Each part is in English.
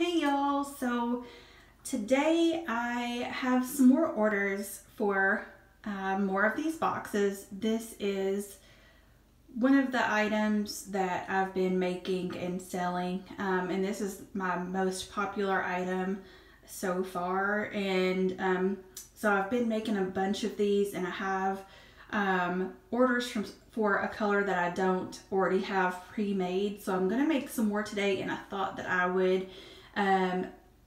Hey y'all, so today I have some more orders for more of these boxes. This is one of the items that I've been making and selling, and this is my most popular item so far. And so I've been making a bunch of these, and I have orders for a color that I don't already have pre-made. So I'm gonna make some more today, and I thought that I would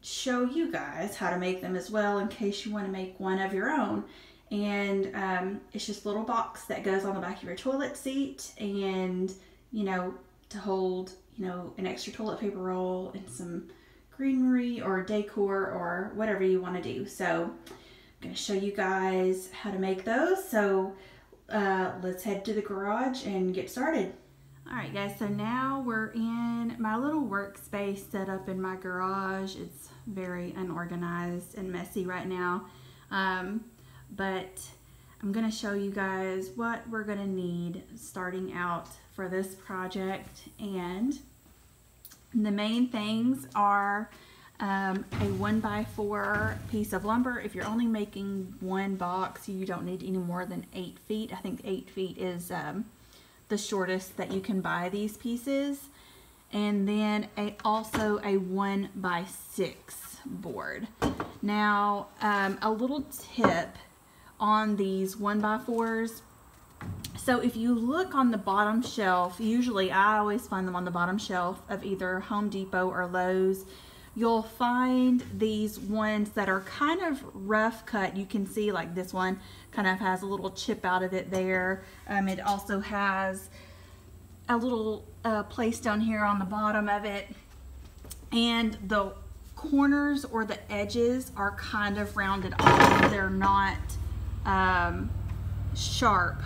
show you guys how to make them as well in case you want to make one of your own. And it's just a little box that goes on the back of your toilet seat, and to hold an extra toilet paper roll and some greenery or decor or whatever you want to do. So I'm going to show you guys how to make those. So let's head to the garage and get started. Alright guys, so now we're in my little workspace set up in my garage. It's very unorganized and messy right now, but I'm going to show you guys what we're going to need starting out for this project. And the main things are a 1x4 piece of lumber. If you're only making one box, you don't need any more than 8 feet. I think 8 feet is the shortest that you can buy these pieces. And then also a 1x6 board. Now a little tip on these 1x4s. So if you look on the bottom shelf, usually I always find them on the bottom shelf of either Home Depot or Lowe's. You'll find these ones that are kind of rough cut. You can see like this one kind of has a little chip out of it there. It also has a little place down here on the bottom of it. And the corners or the edges are kind of rounded off. They're not sharp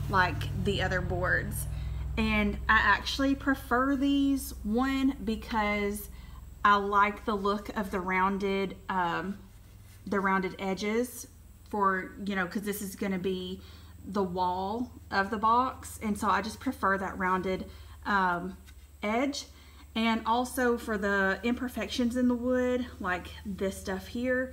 like the other boards. And I actually prefer these, one, because I like the look of the rounded edges for, because this is going to be the wall of the box, and so I just prefer that rounded edge. And also for the imperfections in the wood, like this stuff here,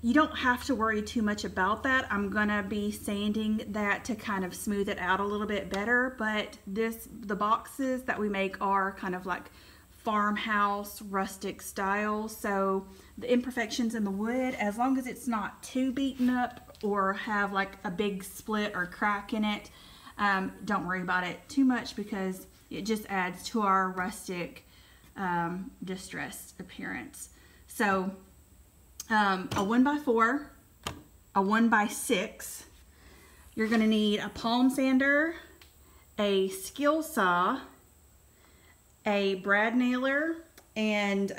you don't have to worry too much about that. I'm gonna be sanding that to kind of smooth it out a little bit better, but the boxes that we make are kind of like farmhouse rustic style, so the imperfections in the wood, as long as it's not too beaten up or have like a big split or crack in it, don't worry about it too much, because it just adds to our rustic distressed appearance. So a 1x4, a 1x6, you're going to need a palm sander, a skill saw, a brad nailer, and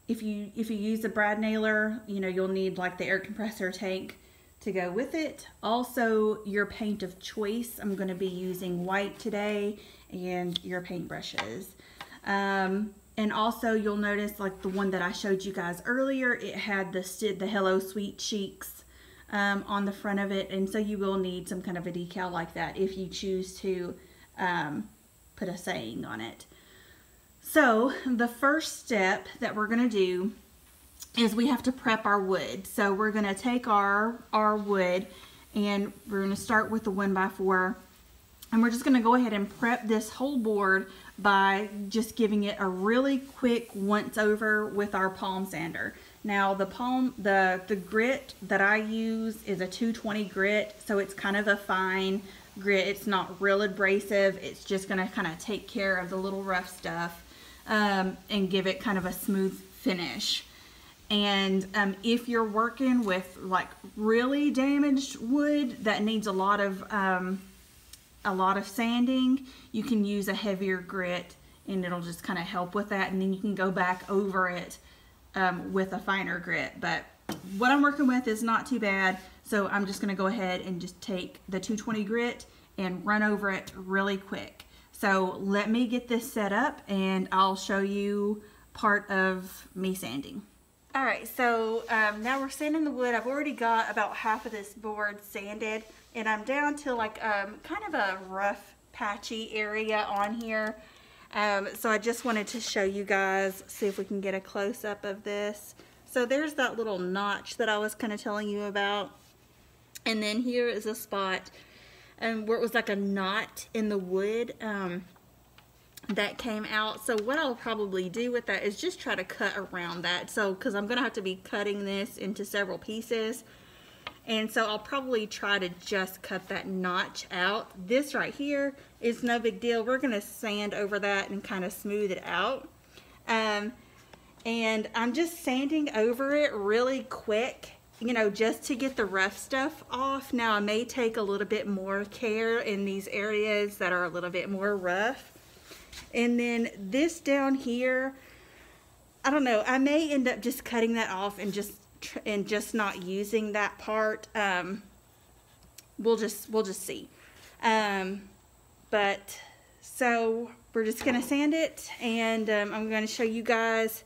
if you use a brad nailer, you'll need like the air compressor tank to go with it. Also your paint of choice. I'm going to be using white today, and your paint brushes. And also you'll notice, like the one that I showed you guys earlier, it had the Hello Sweet Cheeks on the front of it, and so you will need some kind of a decal like that if you choose to put a saying on it. So the first step that we're going to do is we have to prep our wood. So we're going to take our wood, and we're going to start with the 1x4, and we're just going to go ahead and prep this whole board by just giving it a really quick once over with our palm sander. Now the grit that I use is a 220 grit, so it's kind of a fine grit. It's not real abrasive. It's just going to kind of take care of the little rough stuff and give it kind of a smooth finish. And if you're working with like really damaged wood that needs a lot of sanding, you can use a heavier grit, and it'll just kind of help with that, and then you can go back over it with a finer grit. But what I'm working with is not too bad, so I'm just going to go ahead and just take the 220 grit and run over it really quick. So let me get this set up, and I'll show you part of me sanding. Alright, so now we're sanding the wood. I've already got about half of this board sanded, and I'm down to like kind of a rough patchy area on here. So I just wanted to show you guys, see if we can get a close-up of this. So there's that little notch that I was kind of telling you about. And then here is a spot where it was like a knot in the wood that came out. So what I'll probably do with that is just try to cut around that. So, because I'm going to have to be cutting this into several pieces. And so I'll probably try to just cut that notch out. This right here is no big deal. We're going to sand over that and kind of smooth it out. And I'm just sanding over it really quick, you know, just to get the rough stuff off. Now I may take a little bit more care in these areas that are a little bit more rough. And then this down here, I don't know, I may end up just cutting that off and just not using that part. We'll just see. But so we're just gonna sand it, and I'm gonna show you guys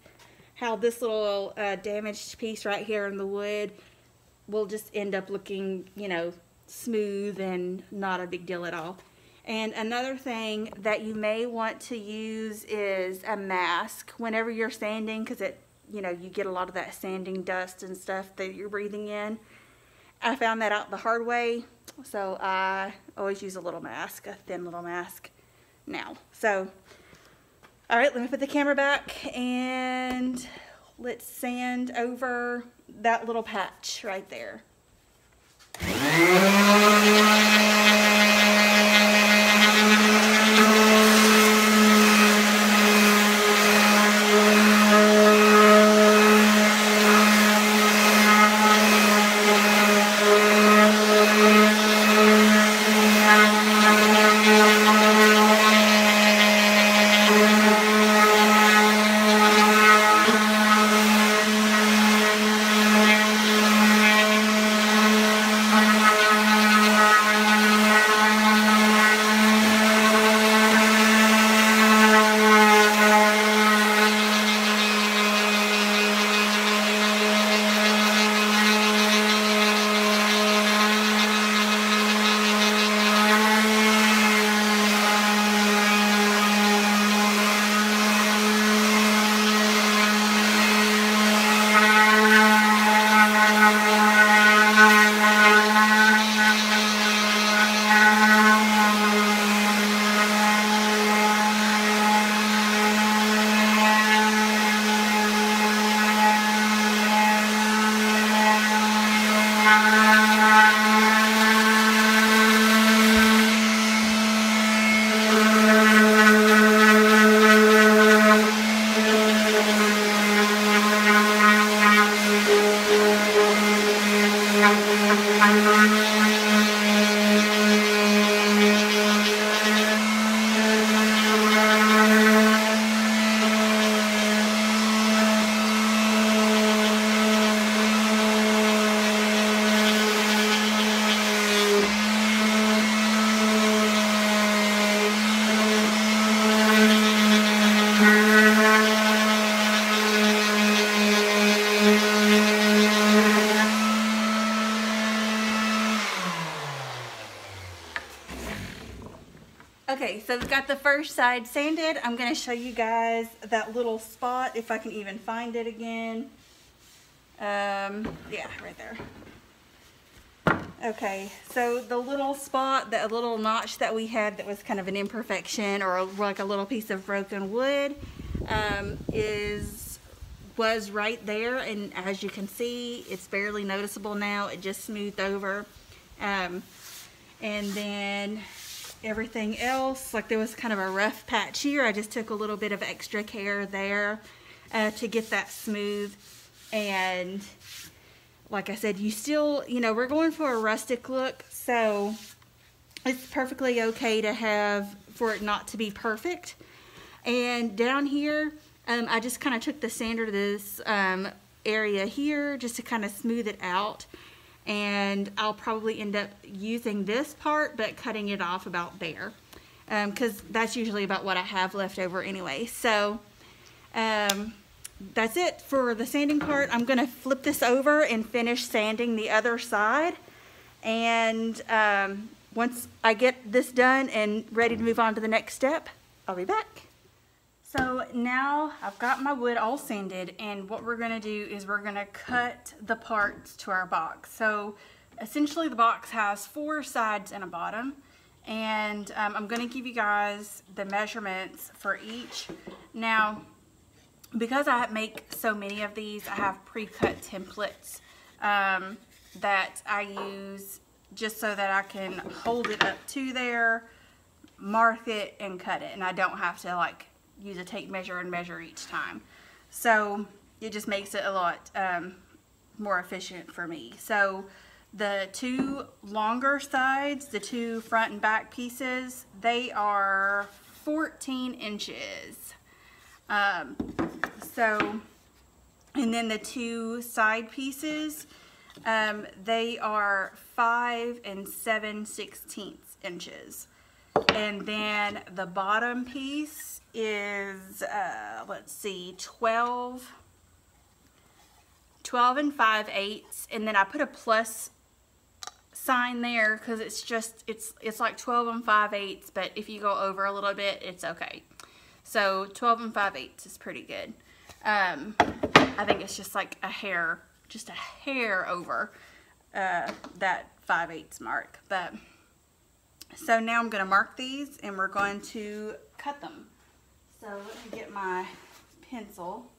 how this little damaged piece right here in the wood will just end up looking, you know, smooth and not a big deal at all. And another thing that you may want to use is a mask whenever you're sanding, because it, you know, you get a lot of that sanding dust and stuff that you're breathing in. I found that out the hard way, so I always use a little mask, a thin little mask now. So, all right, let me put the camera back and let's sand over that little patch right there. Okay, so we've got the first side sanded. I'm going to show you guys that little spot, if I can even find it again. Yeah, right there. Okay, so the little spot, that little notch that we had that was kind of an imperfection or like a little piece of broken wood was right there, and as you can see, it's barely noticeable now. It just smoothed over. And then everything else, like there was kind of a rough patch here. I just took a little bit of extra care there to get that smooth. And like I said, you still, you know, we're going for a rustic look, so it's perfectly okay to have, for it not to be perfect. And down here, I just kind of took the sander to this area here just to kind of smooth it out. And I'll probably end up using this part, but cutting it off about there, because that's usually about what I have left over anyway. So that's it for the sanding part. I'm going to flip this over and finish sanding the other side. And once I get this done and ready to move on to the next step, I'll be back. So now I've got my wood all sanded, and what we're gonna do is we're gonna cut the parts to our box. So essentially the box has 4 sides and a bottom, and I'm gonna give you guys the measurements for each. Now, because I make so many of these, I have pre-cut templates that I use just so that I can hold it up to there, mark it, and cut it, and I don't have to like use a tape measure and measure each time. So it just makes it a lot more efficient for me. So the 2 longer sides, the 2 front and back pieces, they are 14 inches. So, and then the 2 side pieces, they are 5 7/16 inches. And then the bottom piece is, let's see, 12 5/8, and then I put a plus sign there because it's just, it's like 12 5/8, but if you go over a little bit, it's okay. So 12 5/8 is pretty good. I think it's just like a hair over that 5/8 mark. But so now I'm going to mark these and we're going to cut them. So let me get my pencil.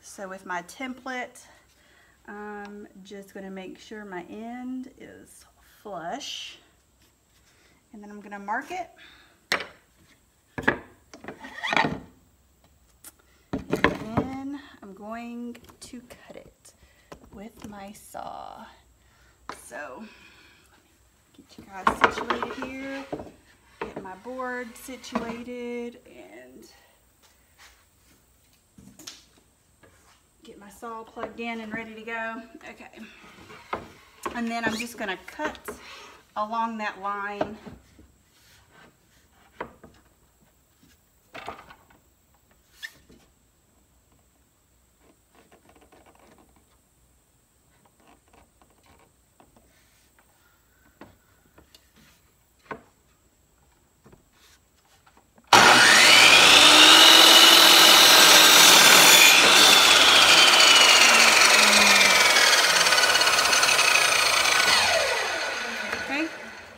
So with my template, I'm just going to make sure my end is flush. And then I'm going to mark it. And then I'm going to cut it with my saw. So, get you guys situated here, get my board situated, and get my saw plugged in and ready to go. Okay. And then I'm just going to cut along that line.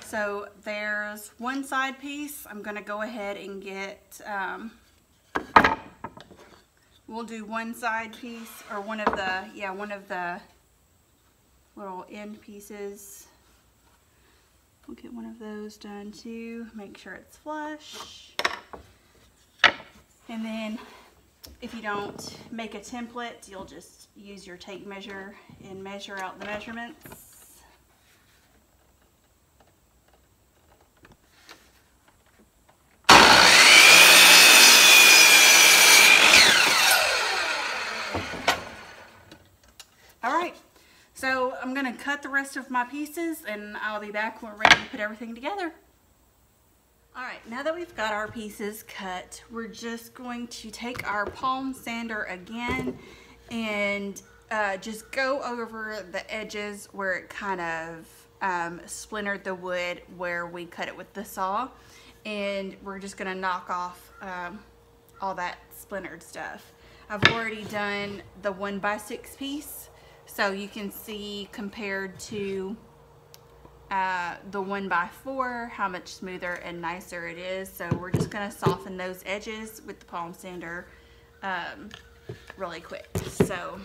So there's one side piece. I'm going to go ahead and get, we'll do one side piece, or one of the little end pieces. We'll get one of those done too. Make sure it's flush. And then if you don't make a template, you'll just use your tape measure and measure out the measurements. Alright, so I'm going to cut the rest of my pieces and I'll be back when we're ready to put everything together. Alright, now that we've got our pieces cut, we're just going to take our palm sander again and just go over the edges where it kind of splintered the wood where we cut it with the saw. And we're just going to knock off all that splintered stuff. I've already done the 1x6 piece. So you can see compared to the 1x4 how much smoother and nicer it is. So we're just going to soften those edges with the palm sander really quick. So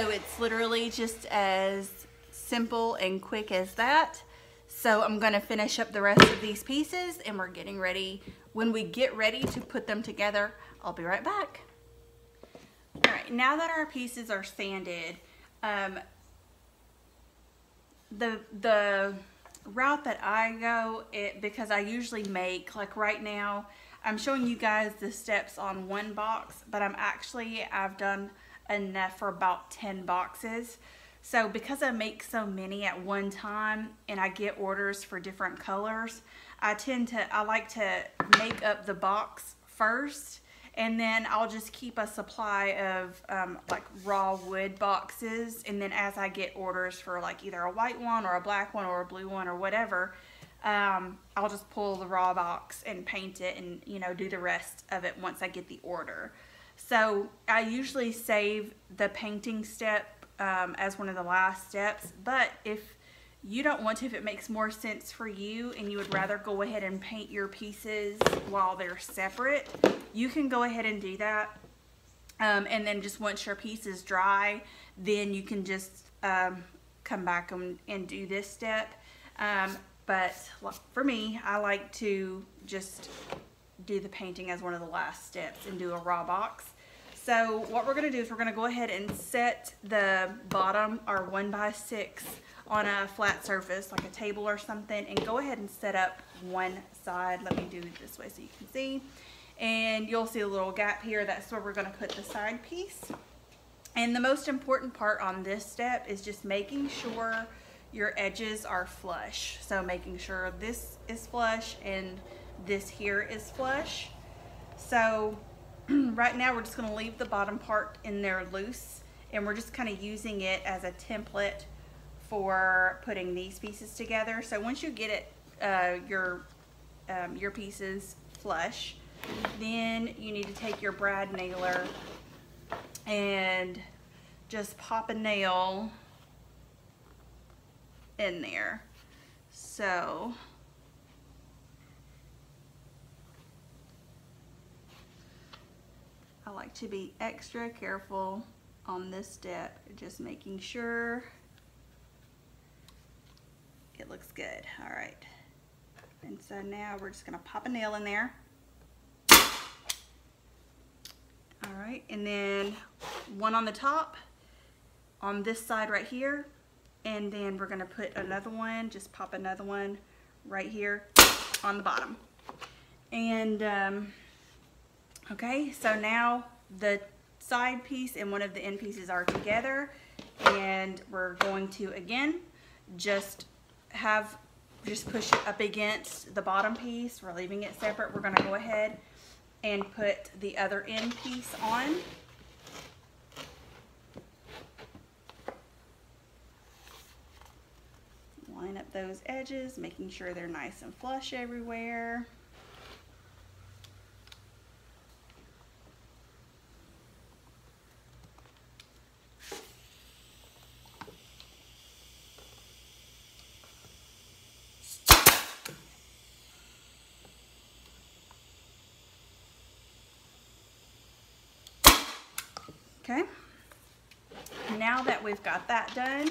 it's literally just as simple and quick as that. So I'm going to finish up the rest of these pieces and we're getting ready. When we get ready to put them together, I'll be right back. Alright, now that our pieces are sanded, the route that I go, because I usually make, like right now, I'm showing you guys the steps on one box, but I've done enough for about 10 boxes. So because I make so many at one time and I get orders for different colors, I like to make up the box first, and then I'll just keep a supply of like raw wood boxes, and then as I get orders for like either a white one or a black one or a blue one or whatever, I'll just pull the raw box and paint it and, you know, do the rest of it once I get the order. So I usually save the painting step as one of the last steps, but if you don't want to, if it makes more sense for you and you would rather go ahead and paint your pieces while they're separate, you can go ahead and do that. And then just once your piece is dry, then you can just come back and do this step. But for me, I like to just do the painting as one of the last steps and do a raw box. So what we're going to do is we're going to go ahead and set the bottom, our 1x6, on a flat surface like a table or something, and go ahead and set up one side. Let me do it this way so you can see. And you'll see a little gap here. That's where we're going to put the side piece. And the most important part on this step is just making sure your edges are flush. So making sure this is flush and this here is flush. So right now we're just going to leave the bottom part in there loose, and we're just kind of using it as a template for putting these pieces together. So once you get it, your pieces flush, then you need to take your brad nailer and just pop a nail in there. So I like to be extra careful on this step, just making sure it looks good. All right, and so now we're just gonna pop a nail in there. All right, and then one on the top on this side right here, and then we're gonna put another one, just pop another one right here on the bottom. And okay, so now the side piece and one of the end pieces are together, and we're going to again just push it up against the bottom piece. We're leaving it separate. We're going to go ahead and put the other end piece on. Line up those edges, making sure they're nice and flush everywhere. Okay, now that we've got that done,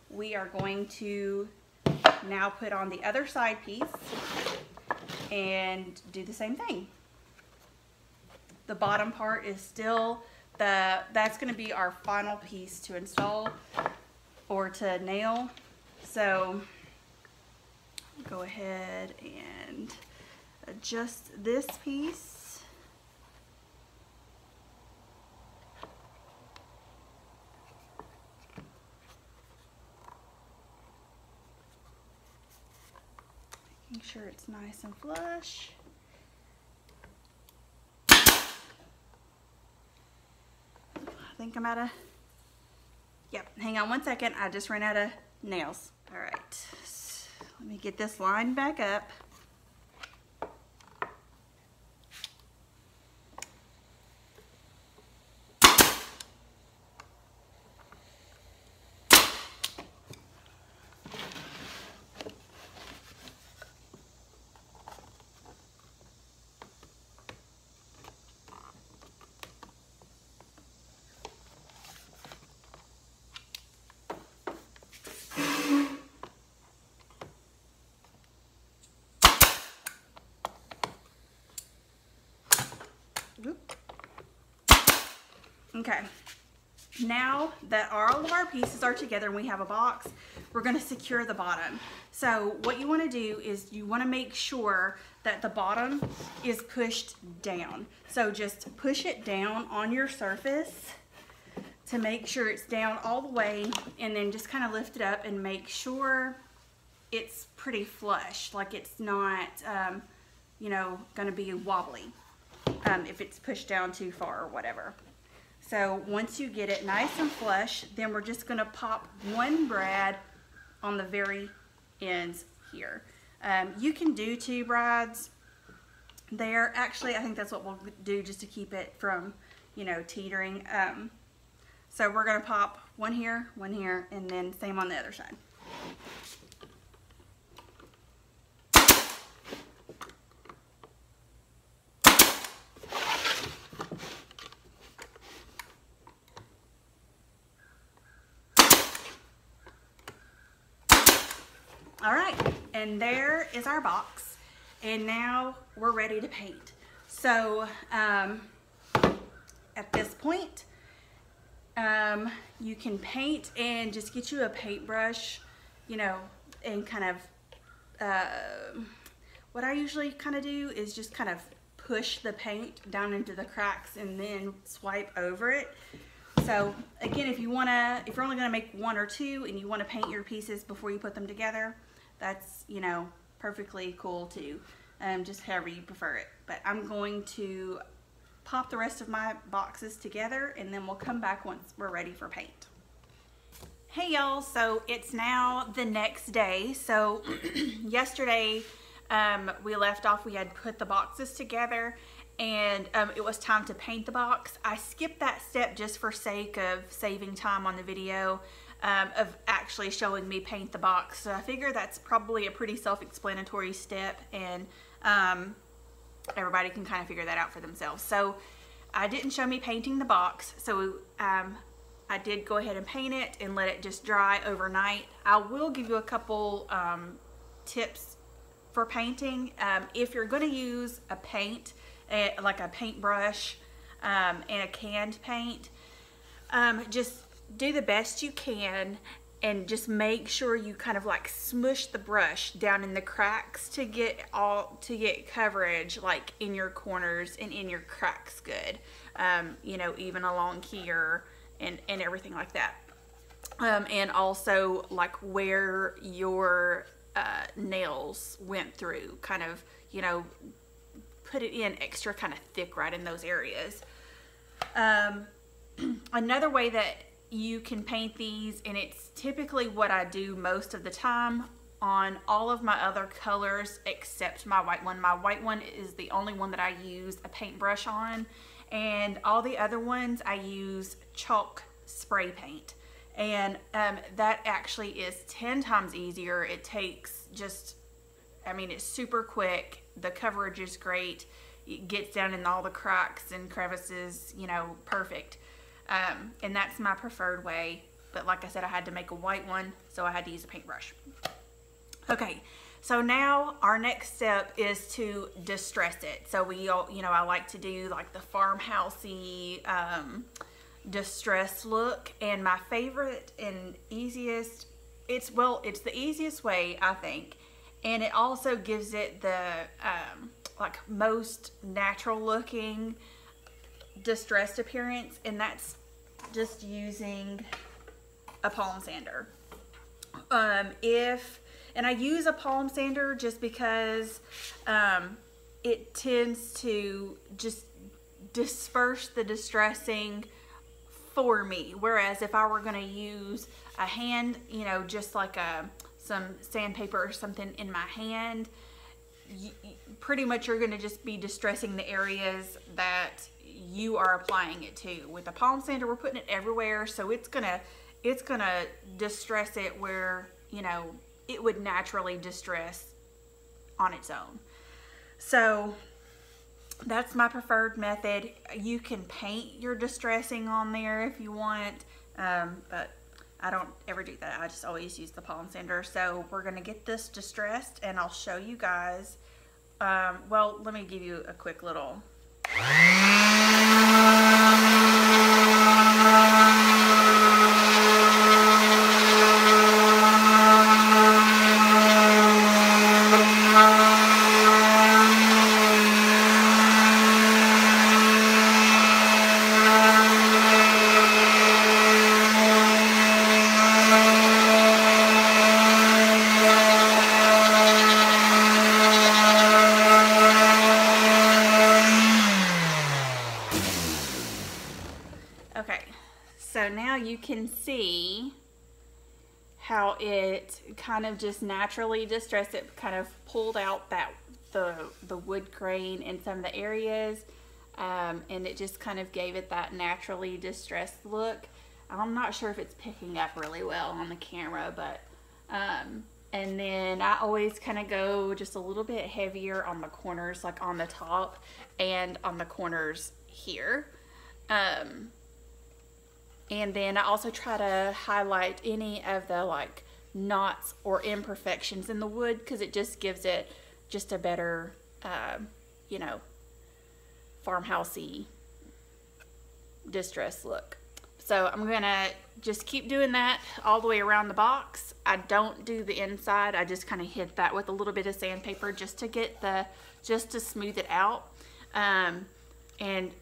we are going to now put on the other side piece and do the same thing. The bottom part is still that's going to be our final piece to install or to nail. So go ahead and adjust this piece. Make sure it's nice and flush. I think I'm out of, yep, hang on one second. I just ran out of nails. All right, let me get this line back up. Okay, now that all of our pieces are together and we have a box, we're going to secure the bottom. So what you want to do is you want to make sure that the bottom is pushed down. So just push it down on your surface to make sure it's down all the way, and then just kind of lift it up and make sure it's pretty flush, like it's not, you know, going to be wobbly if it's pushed down too far or whatever. So once you get it nice and flush, then we're just going to pop one brad on the very ends here. You can do 2 brads there. Actually, I think that's what we'll do just to keep it from, you know, teetering. So we're going to pop one here, and then same on the other side. All right, and there is our box, and now we're ready to paint. So at this point, you can paint and just get you a paintbrush, you know, and kind of, what I usually kind of do is just kind of push the paint down into the cracks and then swipe over it. So again, if you're only gonna make 1 or 2 and you wanna paint your pieces before you put them together, that's, you know, perfectly cool too, just however you prefer it. But I'm going to pop the rest of my boxes together, and then we'll come back once we're ready for paint. Hey y'all, so it's now the next day. So yesterday we left off, we had put the boxes together, and it was time to paint the box. I skipped that step just for sake of saving time on the video of actually showing me paint the box. So I figure that's probably a pretty self-explanatory step, and everybody can kind of figure that out for themselves. So I didn't show me painting the box, so I did go ahead and paint it and let it just dry overnight. I will give you a couple tips for painting. If you're going to use a paint, like a paintbrush and a canned paint, just do the best you can and just make sure you kind of like smush the brush down in the cracks to get coverage, like in your corners and in your cracks good, you know, even along here and everything like that, and also like where your nails went through, kind of, you know, put it in extra kind of thick right in those areas. Another way that you can paint these, and it's typically what I do most of the time on all of my other colors except my white one. My white one is the only one that I use a paintbrush on, and all the other ones I use chalk spray paint, and that actually is 10 times easier. It takes just, I mean, it's super quick, the coverage is great, it gets down in all the cracks and crevices, you know, perfect. And that's my preferred way, but like I said, I had to make a white one, so I had to use a paintbrush. Okay, so now our next step is to distress it. So we all, you know, I like to do like the farmhousey distress look, and my favorite and easiest, it's the easiest way, I think, and it also gives it the like most natural looking distressed appearance, and that's just using a palm sander. And I use a palm sander just because it tends to just disperse the distressing for me, whereas if I were going to use a hand, you know, just like some sandpaper or something in my hand, pretty much you're going to just be distressing the areas that you are applying it to. With a palm sander, we're putting it everywhere, so it's gonna distress it where, you know, it would naturally distress on its own. So that's my preferred method. You can paint your distressing on there if you want, but I don't ever do that. I just always use the palm sander. So we're gonna get this distressed, and I'll show you guys. Well, let me give you a quick little. So now you can see how it kind of just naturally distressed. It kind of pulled out the wood grain in some of the areas, and it just kind of gave it that naturally distressed look. I'm not sure if it's picking up really well on the camera, but and then I always kind of go just a little bit heavier on the corners, like on the top and on the corners here. And then I also try to highlight any of the like knots or imperfections in the wood, because it just gives it just a better, you know, farmhousey distress look. So I'm gonna just keep doing that all the way around the box. I don't do the inside. I just kind of hit that with a little bit of sandpaper just to get just to smooth it out.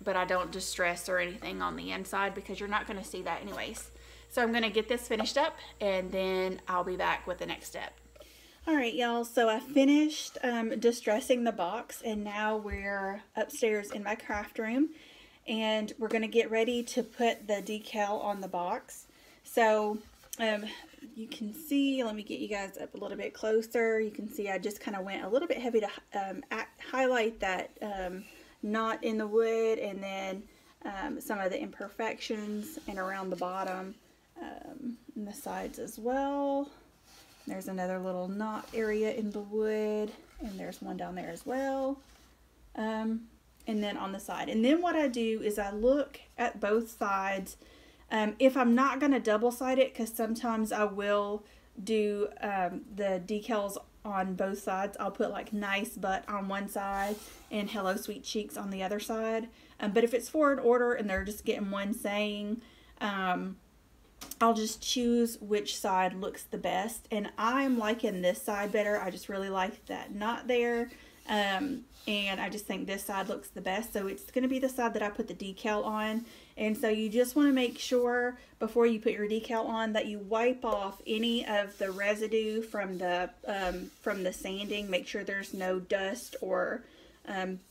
But I don't distress or anything on the inside, because you're not gonna see that anyways. So I'm gonna get this finished up, and then I'll be back with the next step. All right, y'all, so I finished distressing the box, and now we're upstairs in my craft room, and we're gonna get ready to put the decal on the box. So you can see, let me get you guys up a little bit closer. You can see I just kind of went a little bit heavy to highlight that knot in the wood, and then some of the imperfections and around the bottom and the sides as well. There's another little knot area in the wood, and there's one down there as well, and then on the side. And then what I do is I look at both sides. If I'm not going to double side it, because sometimes I will do the decals on both sides. I'll put like Nice Butt on one side and Hello Sweet Cheeks on the other side. But if it's for an order and they're just getting one saying, I'll just choose which side looks the best. And I'm liking this side better. I just really like that knot there. And I just think this side looks the best. So it's going to be the side that I put the decal on. And so you just want to make sure before you put your decal on that you wipe off any of the residue from the sanding. Make sure there's no dust or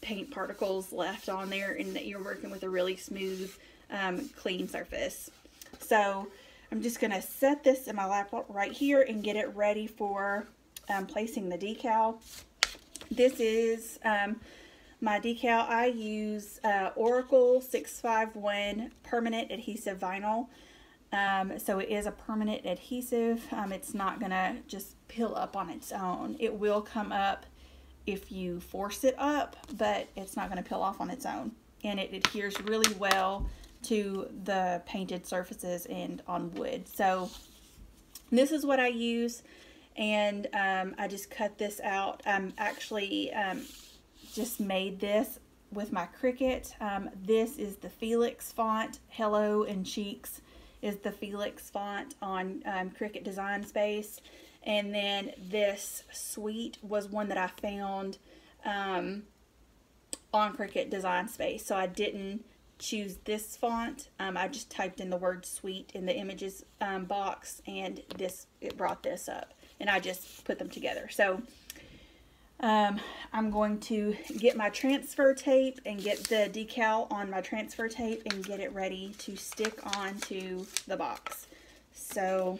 paint particles left on there, and that you're working with a really smooth, clean surface. So I'm just going to set this in my laptop right here and get it ready for placing the decal. This is my decal. I use Oracle 651 permanent adhesive vinyl. So it is a permanent adhesive. It's not going to just peel up on its own. It will come up if you force it up, but it's not going to peel off on its own. And it adheres really well to the painted surfaces and on wood. So this is what I use. And I just cut this out. Actually just made this with my Cricut. This is the Felix font. Hello and Cheeks is the Felix font on Cricut Design Space. And then this Sweet was one that I found on Cricut Design Space. So I didn't choose this font. I just typed in the word Sweet in the images box, and it brought this up. And I just put them together. So I'm going to get my transfer tape and get the decal on my transfer tape and get it ready to stick onto the box. So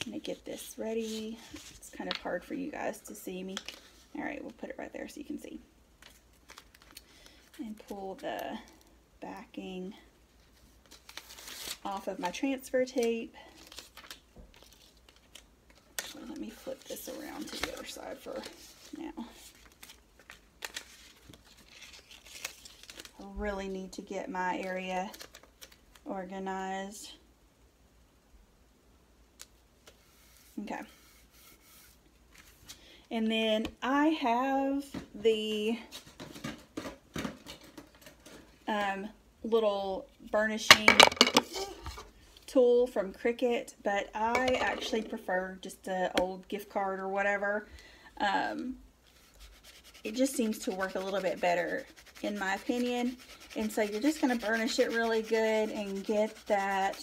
I'm going to get this ready. It's kind of hard for you guys to see me. All right, we'll put it right there so you can see. And pull the backing off of my transfer tape. Let me flip this around to the other side for now. I really need to get my area organized. Okay. And then I have the little burnishing tool from Cricut, but I actually prefer just an old gift card or whatever. It just seems to work a little bit better in my opinion. And so you're just going to burnish it really good and get that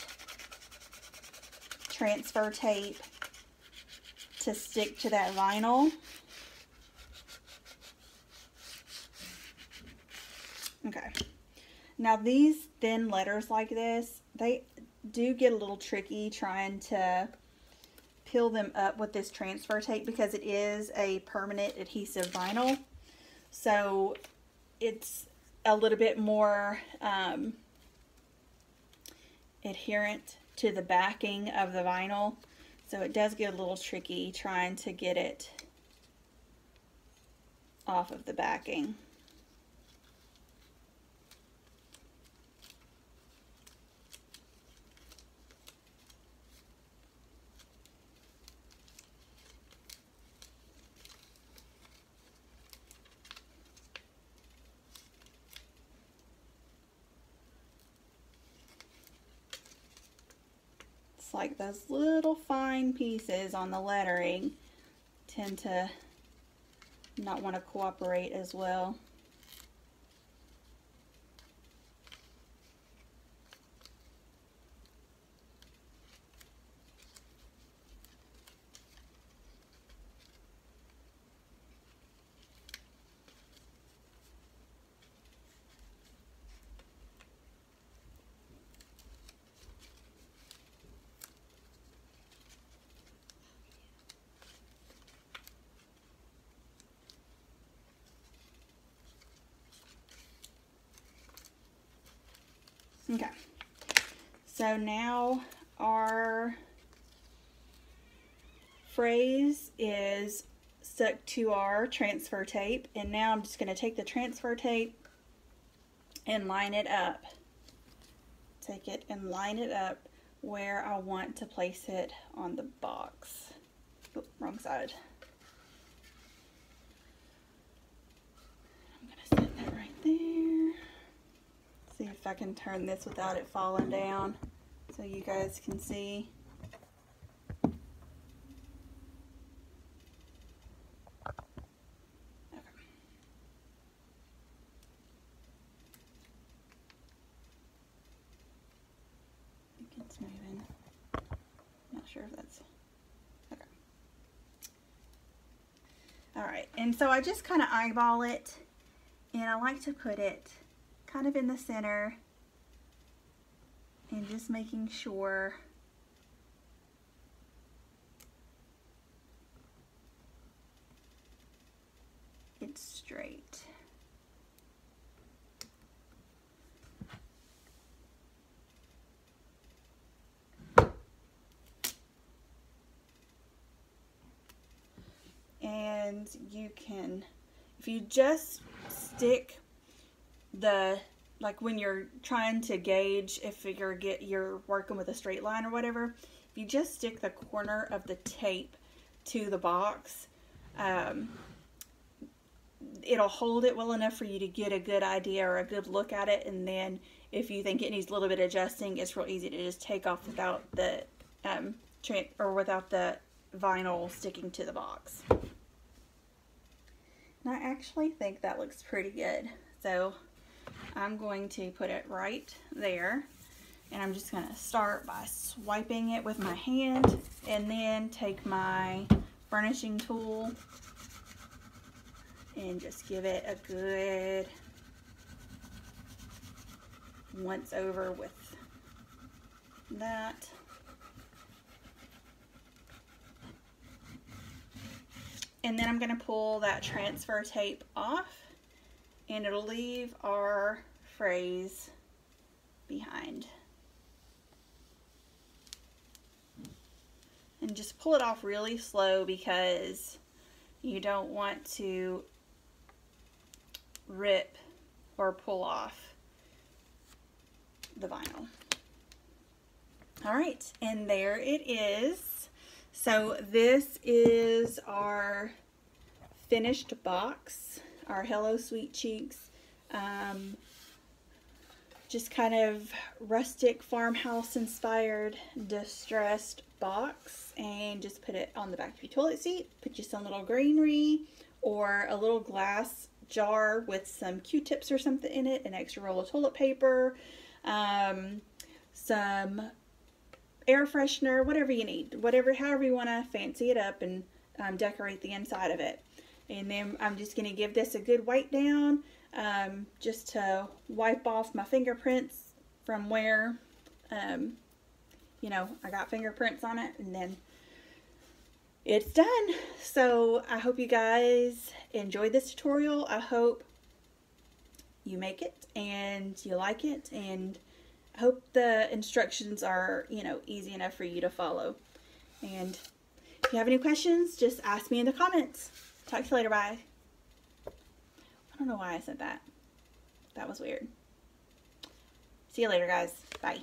transfer tape to stick to that vinyl. Okay. Now these thin letters like this, they do get a little tricky trying to peel them up with this transfer tape because it is a permanent adhesive vinyl. So it's a little bit more adherent to the backing of the vinyl. So it does get a little tricky trying to get it off of the backing. It's like those little fine pieces on the lettering tend to not want to cooperate as well. Okay, so now our phrase is stuck to our transfer tape, and now I'm just going to take the transfer tape and line it up. Take it and line it up where I want to place it on the box. Oh, wrong side. I'm going to set that right there. See if I can turn this without it falling down so you guys can see. Okay. I think it's moving. Not sure if that's okay. Alright, and so I just kind of eyeball it, and I like to put it kind of in the center and just making sure it's straight. And you can, if you just stick the, like when you're trying to gauge if you're working with a straight line or whatever, if you just stick the corner of the tape to the box, it'll hold it well enough for you to get a good idea or a good look at it. And then if you think it needs a little bit of adjusting, it's real easy to just take off without the without the vinyl sticking to the box. And I actually think that looks pretty good. So I'm going to put it right there, and I'm just going to start by swiping it with my hand and then take my burnishing tool and just give it a good once over with that. And then I'm going to pull that transfer tape off, and it'll leave our phrase behind. And just pull it off really slow because you don't want to rip or pull off the vinyl. Alright, and there it is. So this is our finished box, our Hello Sweet Cheeks, just kind of rustic farmhouse inspired distressed box, and just put it on the back of your toilet seat. Put you some little greenery or a little glass jar with some Q-tips or something in it, an extra roll of toilet paper, some air freshener, whatever you need, however you want to fancy it up and decorate the inside of it. And then I'm just going to give this a good wipe down, just to wipe off my fingerprints from where you know, I got fingerprints on it, and then it's done. So I hope you guys enjoyed this tutorial. I hope you make it and you like it, and I hope the instructions are, you know, easy enough for you to follow. And if you have any questions, just ask me in the comments. Talk to you later. Bye. I don't know why I said that. That was weird. See you later, guys. Bye.